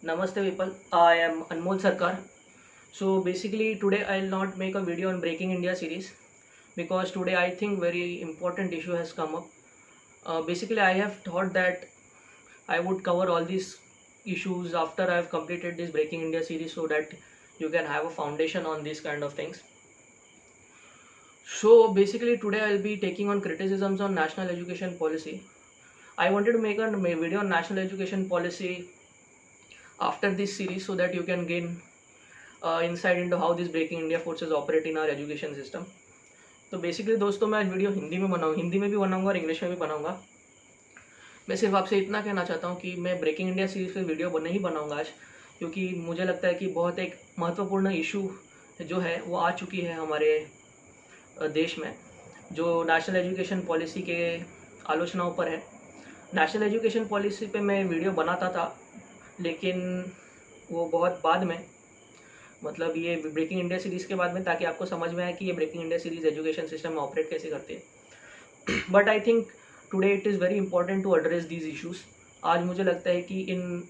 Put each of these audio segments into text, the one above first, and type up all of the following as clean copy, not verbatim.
Namaste people, I am Anmol Sarkar. So basically today I'll not make a video on Breaking India series because today I think very important issue has come up. Basically I have thought that I would cover all these issues after I have completed this Breaking India series so that you can have a foundation on these kind of things. So basically today I'll be taking on criticisms on national education policy. I wanted to make a video on national education policy after this series so that you can gain insight into how these breaking India forces operate in our education system. तो basically दोस्तों मैं आज video Hindi में बनाऊँ, हिंदी में भी बनाऊंगा और इंग्लिश में भी बनाऊंगा. मैं सिर्फ आपसे इतना कहना चाहता हूँ कि मैं ब्रेकिंग इंडिया सीरीज पे वीडियो नहीं बनाऊंगा आज, क्योंकि मुझे लगता है कि बहुत एक महत्वपूर्ण इशू जो है वो आ चुकी है हमारे देश में, जो नेशनल एजुकेशन पॉलिसी के आलोचनाओं पर है. नेशनल एजुकेशन पॉलिसी पे मैं वीडियो बनाता था, लेकिन वो बहुत बाद में, मतलब ये ब्रेकिंग इंडिया सीरीज़ के बाद में, ताकि आपको समझ में आए कि ये breaking India series education system में ऑपरेट कैसे करती है. But I think today it is very important to address these issues. आज मुझे लगता है कि इन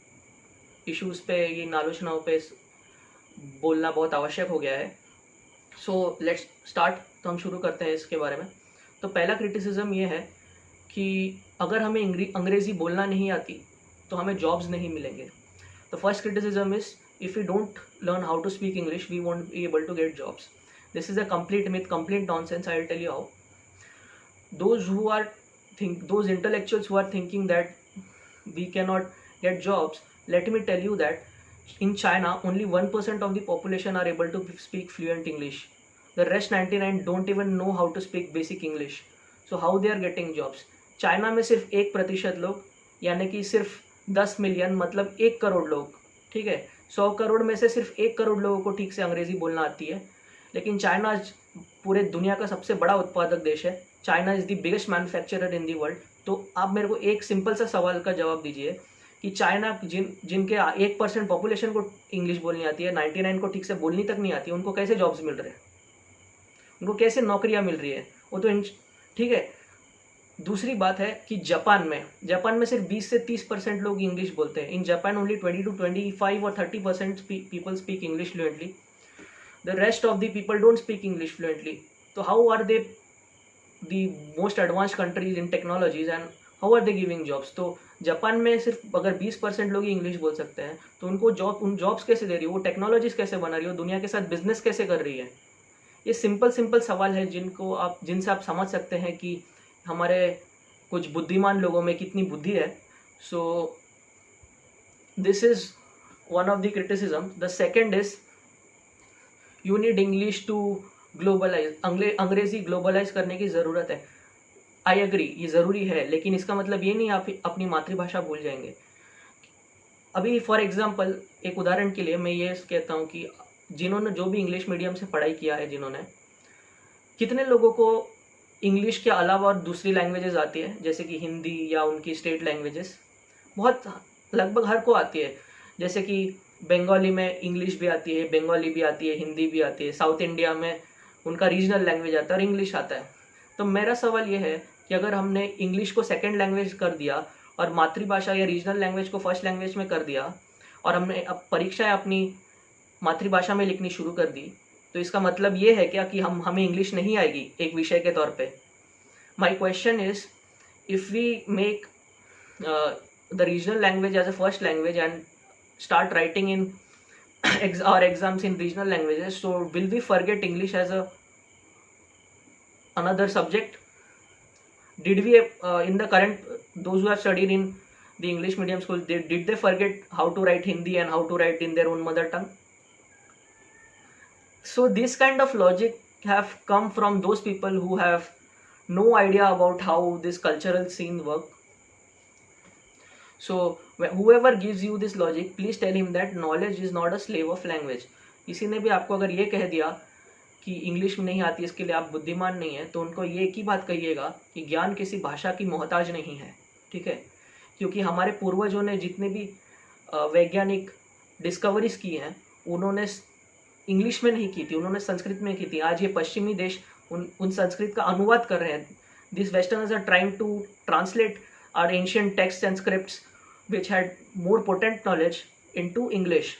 इश्यूज़ पे, इन आलोचनाओं पे बोलना बहुत आवश्यक हो गया है. So let's start. तो हम शुरू करते हैं इसके बारे में. तो पहला क्रिटिसिज्म ये है कि अगर हमें अंग्रेज़ी बोलना नहीं आती तो हमें जॉब्स नहीं मिलेंगे. The first criticism is if we don't learn how to speak English, we won't be able to get jobs. This is a complete myth, complete nonsense. I'll tell you how. Those intellectuals who are thinking that we cannot get jobs, let me tell you that in China, only 1% of the population are able to speak fluent English. The rest 99 don't even know how to speak basic English. So how they are getting jobs? China में सिर्फ 1% लोग, यानी कि सिर्फ 10 million, मतलब 1 करोड़ लोग, ठीक है, 100 करोड़ में से सिर्फ 1 करोड़ लोगों को ठीक से अंग्रेजी बोलना आती है. लेकिन चाइना पूरे दुनिया का सबसे बड़ा उत्पादक देश है. China is the biggest manufacturer in the world. तो आप मेरे को एक सिंपल सा सवाल का जवाब दीजिए कि चाइना जिनके 1% पॉपुलेशन को इंग्लिश बोलनी आती है, 99 को ठीक से बोलनी तक नहीं आती, उनको कैसे जॉब्स मिल रहे हैं, उनको कैसे नौकरियां मिल रही है? वो तो ठीक है. दूसरी बात है कि जापान में सिर्फ 20 से 30% लोग इंग्लिश बोलते हैं. इन जापान ओनली 20 to 25 और 30% people speak English fluently. The rest of the people don't speak English fluently. तो how are they the most advanced countries in technologies and how are they giving jobs? तो Japan में सिर्फ अगर 20% लोग ही English बोल सकते हैं, तो उनको जॉब्स कैसे दे रही है, वो टेक्नोलॉजीज कैसे बना रही है, दुनिया के साथ बिजनेस कैसे कर रही है? ये सिंपल सवाल है जिनसे आप समझ सकते हैं कि हमारे कुछ बुद्धिमान लोगों में कितनी बुद्धि है. So this is one of the criticism. The second is you need English to globalise. अंग्रेजी ग्लोबलाइज करने की ज़रूरत है. आई एग्री, ये ज़रूरी है, लेकिन इसका मतलब ये नहीं आप अपनी मातृभाषा भूल जाएंगे. अभी फॉर एग्जाम्पल, एक उदाहरण के लिए मैं ये कहता हूँ कि जिन्होंने जो भी इंग्लिश मीडियम से पढ़ाई किया है, जिन्होंने, कितने लोगों को इंग्लिश के अलावा और दूसरी लैंग्वेजेस आती है, जैसे कि हिंदी या उनकी स्टेट लैंग्वेजेस? बहुत, लगभग हर को आती है. जैसे कि बंगाली में इंग्लिश भी आती है, बंगाली भी आती है, हिंदी भी आती है. साउथ इंडिया में उनका रीजनल लैंग्वेज आता है और इंग्लिश आता है. तो मेरा सवाल ये है कि अगर हमने इंग्लिश को सेकेंड लैंग्वेज कर दिया और मातृभाषा या रीजनल लैंग्वेज को फर्स्ट लैंग्वेज में कर दिया, और हमने अब परीक्षाएँ अपनी मातृभाषा में लिखनी शुरू कर दी, तो इसका मतलब ये है क्या कि हमें इंग्लिश नहीं आएगी एक विषय के तौर पे? My question is, if we make the regional language as a first language and start writing in our exams in regional languages, so will we forget English as another subject? Did we in the current, those who have studied in the English medium school, did they forget how to write Hindi and how to write in their own mother tongue? So this kind of logic have come from those people who have no idea about how this cultural scene work. So whoever gives you this logic, please tell him that knowledge is not a slave of language. किसी ने भी आपको अगर ये कह दिया कि English में नहीं आती, इसके लिए आप बुद्धिमान नहीं है, तो उनको ये एक ही बात कहिएगा कि ज्ञान किसी भाषा की मोहताज नहीं है. ठीक है? क्योंकि हमारे पूर्वजों ने जितने भी वैज्ञानिक डिस्कवरीज की हैं, उन्होंने इंग्लिश में नहीं की थी, उन्होंने संस्कृत में की थी. आज ये पश्चिमी देश उन संस्कृत का अनुवाद कर रहे हैं. This westerners are trying to translate our ancient text and scripts which had more potent knowledge into English.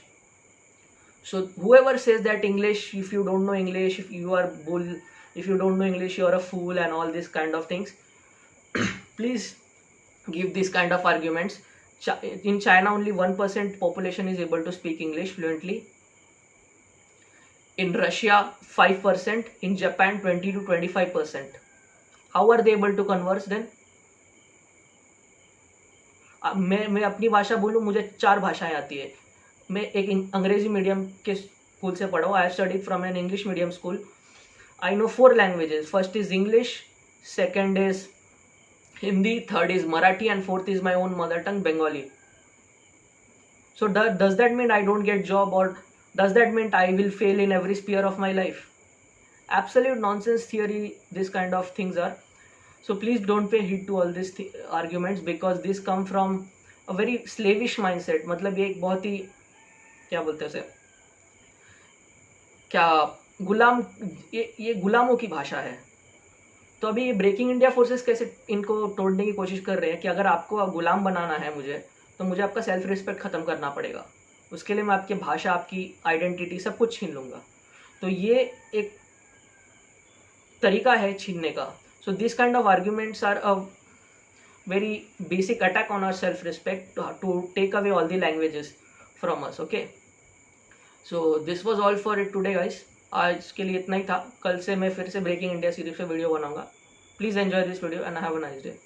So whoever says that English, if you don't know English, if you are bull, if you don't know English, you are a fool and all these kind of things, please give this kind of arguments. In China, only 1% population is able to speak English fluently. In Russia, 5%. In Japan, 20 to 25%. How are they able to converse then? मैं अपनी भाषा बोलूँ, मुझे 4 भाषाएं आती है. मैं एक अंग्रेजी मीडियम के स्कूल से पढ़ा हूँ. I have studied from an English medium school. I know 4 languages. First is English, second is Hindi, third is Marathi, and fourth is my own mother tongue, Bengali. So does that mean I don't get job, or does that mean I will fail in every sphere of my life? Absolute nonsense theory this kind of things are. So please don't pay heed to all these arguments, because this come from a very slavish mindset. मतलब ये एक बहुत ही क्या बोलते हैं उसे, क्या गुलाम, ये गुलामों की भाषा है. तो अभी ये ब्रेकिंग इंडिया फोर्सेस कैसे इनको तोड़ने की कोशिश कर रहे हैं कि अगर आपको गुलाम बनाना है मुझे, तो मुझे आपका सेल्फ रिस्पेक्ट खत्म करना पड़ेगा. उसके लिए मैं आपकी भाषा, आपकी आइडेंटिटी, सब कुछ छीन लूंगा. तो ये एक तरीका है छीनने का. So this kind of arguments are a very basic attack on our self respect to take away all the languages from us. Okay, so this was all for it today guys. आज के लिए इतना ही था. कल से मैं फिर से ब्रेकिंग इंडिया सीरीज पे वीडियो बनाऊंगा. Please enjoy this video and have a nice day.